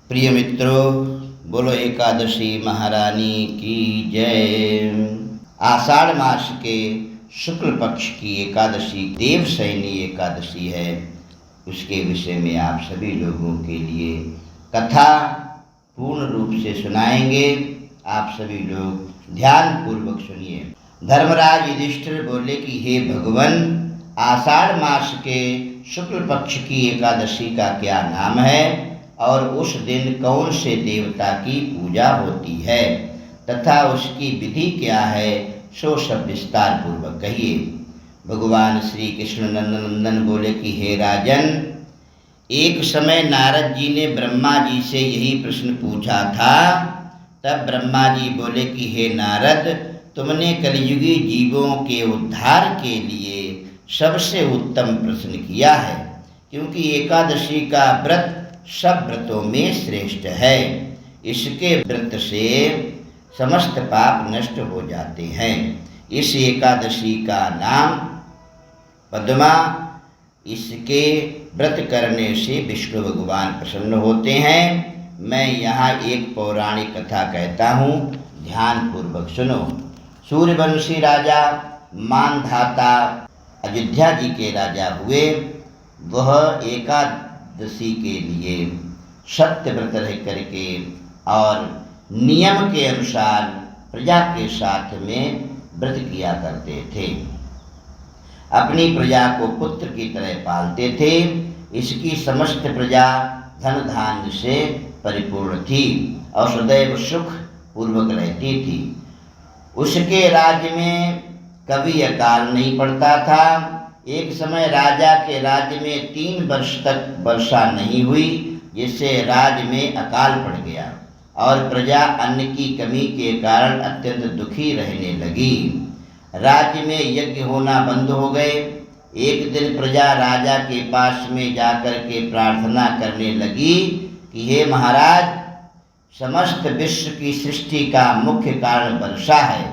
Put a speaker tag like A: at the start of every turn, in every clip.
A: प्रिय मित्रों, बोलो एकादशी महारानी की जय। आषाढ़ मास के शुक्ल पक्ष की एकादशी देवशयनी एकादशी है। उसके विषय में आप सभी लोगों के लिए कथा पूर्ण रूप से सुनाएंगे। आप सभी लोग ध्यान पूर्वक सुनिए। धर्मराज युधिष्ठिर बोले कि हे भगवान, आषाढ़ मास के शुक्ल पक्ष की एकादशी का क्या नाम है और उस दिन कौन से देवता की पूजा होती है तथा उसकी विधि क्या है, सो सब विस्तार पूर्वक कहिए। भगवान श्री कृष्ण नंदन बोले कि हे राजन, एक समय नारद जी ने ब्रह्मा जी से यही प्रश्न पूछा था। तब ब्रह्मा जी बोले कि हे नारद, तुमने कलियुगी जीवों के उद्धार के लिए सबसे उत्तम प्रश्न किया है, क्योंकि एकादशी का व्रत सब व्रतों में श्रेष्ठ है। इसके व्रत से समस्त पाप नष्ट हो जाते हैं। इस एकादशी का नाम पद्मा। इसके व्रत करने से विष्णु भगवान प्रसन्न होते हैं। मैं यहाँ एक पौराणिक कथा कहता हूँ, ध्यान पूर्वक सुनो। सूर्यवंशी राजा मानधाता अयोध्या जी के राजा हुए। वह एकादशी के लिए सत्य व्रत रह करके और नियम के अनुसार प्रजा के साथ में व्रत किया करते थे। अपनी प्रजा को पुत्र की तरह पालते थे। इसकी समस्त प्रजा धन धान्य से परिपूर्ण थी और सदैव सुख पूर्वक रहती थी। उसके राज्य में कभी अकाल नहीं पड़ता था। एक समय राजा के राज्य में 3 वर्ष तक वर्षा नहीं हुई, जिससे राज्य में अकाल पड़ गया और प्रजा अन्न की कमी के कारण अत्यंत दुखी रहने लगी। राज्य में यज्ञ होना बंद हो गए। एक दिन प्रजा राजा के पास में जाकर के प्रार्थना करने लगी कि हे महाराज, समस्त विश्व की सृष्टि का मुख्य कारण वर्षा है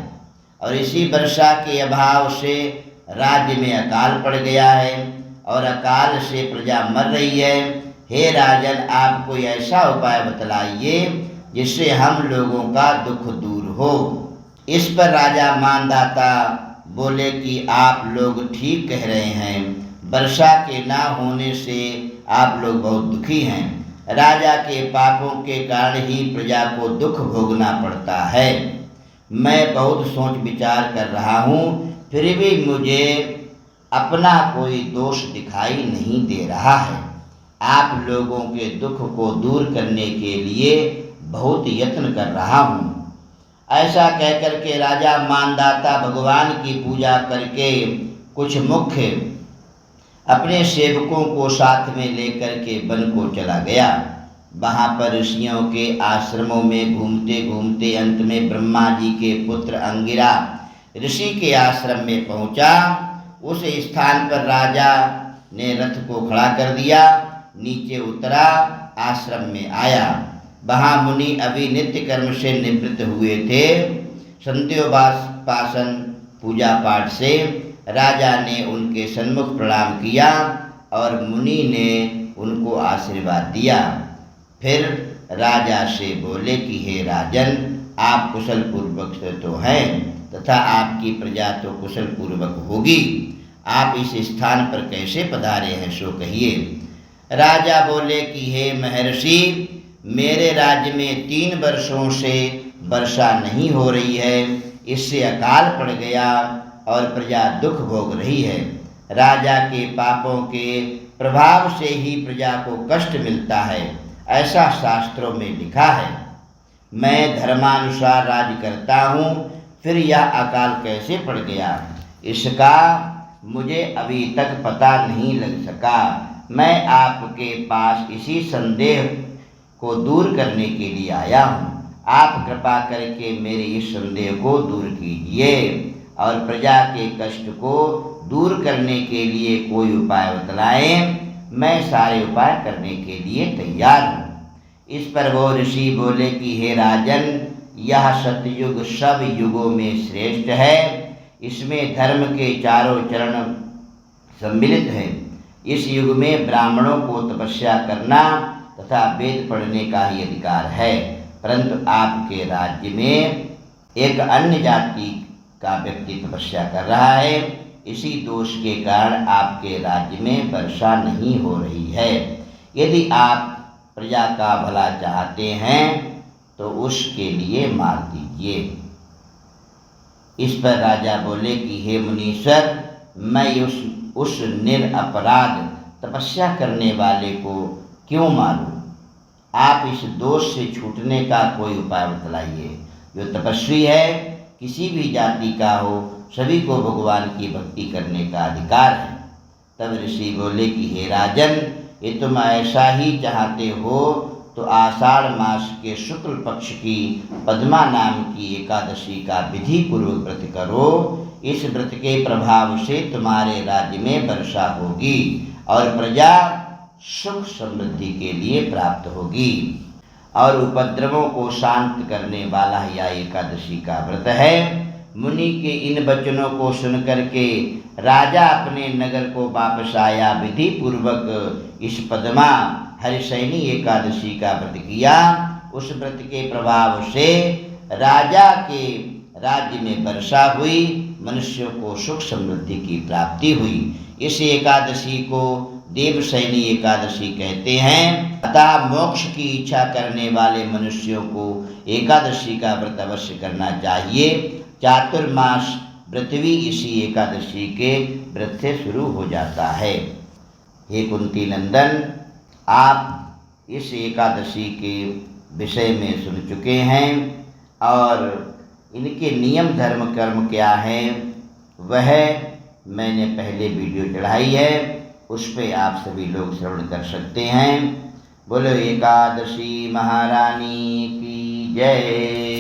A: और इसी वर्षा के अभाव से राज्य में अकाल पड़ गया है और अकाल से प्रजा मर रही है। हे राजन, आप कोई ऐसा उपाय बतलाइए जिससे हम लोगों का दुख दूर हो। इस पर राजा मानधाता बोले कि आप लोग ठीक कह रहे हैं। वर्षा के ना होने से आप लोग बहुत दुखी हैं। राजा के पापों के कारण ही प्रजा को दुख भोगना पड़ता है। मैं बहुत सोच विचार कर रहा हूँ, फिर भी मुझे अपना कोई दोष दिखाई नहीं दे रहा है। आप लोगों के दुख को दूर करने के लिए बहुत यत्न कर रहा हूँ। ऐसा कहकर के राजा मानधाता भगवान की पूजा करके कुछ मुख्य अपने सेवकों को साथ में लेकर के वन को चला गया। वहाँ पर ऋषियों के आश्रमों में घूमते घूमते अंत में ब्रह्मा जी के पुत्र अंगिरा ऋषि के आश्रम में पहुँचा। उस स्थान पर राजा ने रथ को खड़ा कर दिया, नीचे उतरा, आश्रम में आया। वहाँ मुनि अभी नित्य कर्म से निवृत्त हुए थे। संध्योपासन पूजा पाठ से राजा ने उनके सन्मुख प्रणाम किया और मुनि ने उनको आशीर्वाद दिया। फिर राजा से बोले कि हे राजन, आप कुशल पूर्वक से तो हैं तथा आपकी प्रजा तो कुशल पूर्वक होगी। आप इस स्थान पर कैसे पधारे हैं, सो कहिए। राजा बोले कि हे महर्षि, मेरे राज्य में 3 वर्षों से वर्षा नहीं हो रही है। इससे अकाल पड़ गया और प्रजा दुख भोग रही है। राजा के पापों के प्रभाव से ही प्रजा को कष्ट मिलता है, ऐसा शास्त्रों में लिखा है। मैं धर्मानुसार राज करता हूँ, फिर यह अकाल कैसे पड़ गया, इसका मुझे अभी तक पता नहीं लग सका। मैं आपके पास इसी संदेह को दूर करने के लिए आया हूँ। आप कृपा करके मेरे इस संदेह को दूर कीजिए और प्रजा के कष्ट को दूर करने के लिए कोई उपाय बतलाएं। मैं सारे उपाय करने के लिए तैयार हूँ। इस पर वो ऋषि बोले कि हे राजन, यह सतयुग सब युगों में श्रेष्ठ है। इसमें धर्म के चारों चरण सम्मिलित हैं। इस युग में ब्राह्मणों को तपस्या करना तथा वेद पढ़ने का ही अधिकार है, परंतु आपके राज्य में एक अन्य जाति का व्यक्ति तपस्या कर रहा है। इसी दोष के कारण आपके राज्य में वर्षा नहीं हो रही है। यदि आप प्रजा का भला चाहते हैं तो उसके लिए मार दीजिए। इस पर राजा बोले कि हे मुनीश्वर, मैं उस निरपराध तपस्या करने वाले को क्यों मारूं? आप इस दोष से छूटने का कोई उपाय बतलाइए। जो तपस्वी है, किसी भी जाति का हो, सभी को भगवान की भक्ति करने का अधिकार है। तब ऋषि बोले कि हे राजन, ये तुम ऐसा ही चाहते हो तो आषाढ़ मास के शुक्ल पक्ष की पद्मा नाम की एकादशी का विधि पूर्वक व्रत करो। इस व्रत के प्रभाव से तुम्हारे राज्य में वर्षा होगी और प्रजा सुख समृद्धि के लिए प्राप्त होगी। और उपद्रवों को शांत करने वाला यह एकादशी का व्रत है। मुनि के इन वचनों को सुन करके राजा अपने नगर को वापस आया। विधि पूर्वक इस पद्मा हरिशयनी एकादशी का व्रत किया। उस व्रत के प्रभाव से राजा के राज्य में वर्षा हुई, मनुष्यों को सुख समृद्धि की प्राप्ति हुई। इस एकादशी को देवशयनी एकादशी कहते हैं। अतः मोक्ष की इच्छा करने वाले मनुष्यों को एकादशी का व्रत अवश्य करना चाहिए। चातुर्मास व्रत भी इसी एकादशी के व्रत से शुरू हो जाता है। हे कुंती नंदन, आप इस एकादशी के विषय में सुन चुके हैं और इनके नियम धर्म कर्म क्या है वह मैंने पहले वीडियो चढ़ाई है, उस पर आप सभी लोग श्रवण कर सकते हैं। बोलो एकादशी महारानी की जय।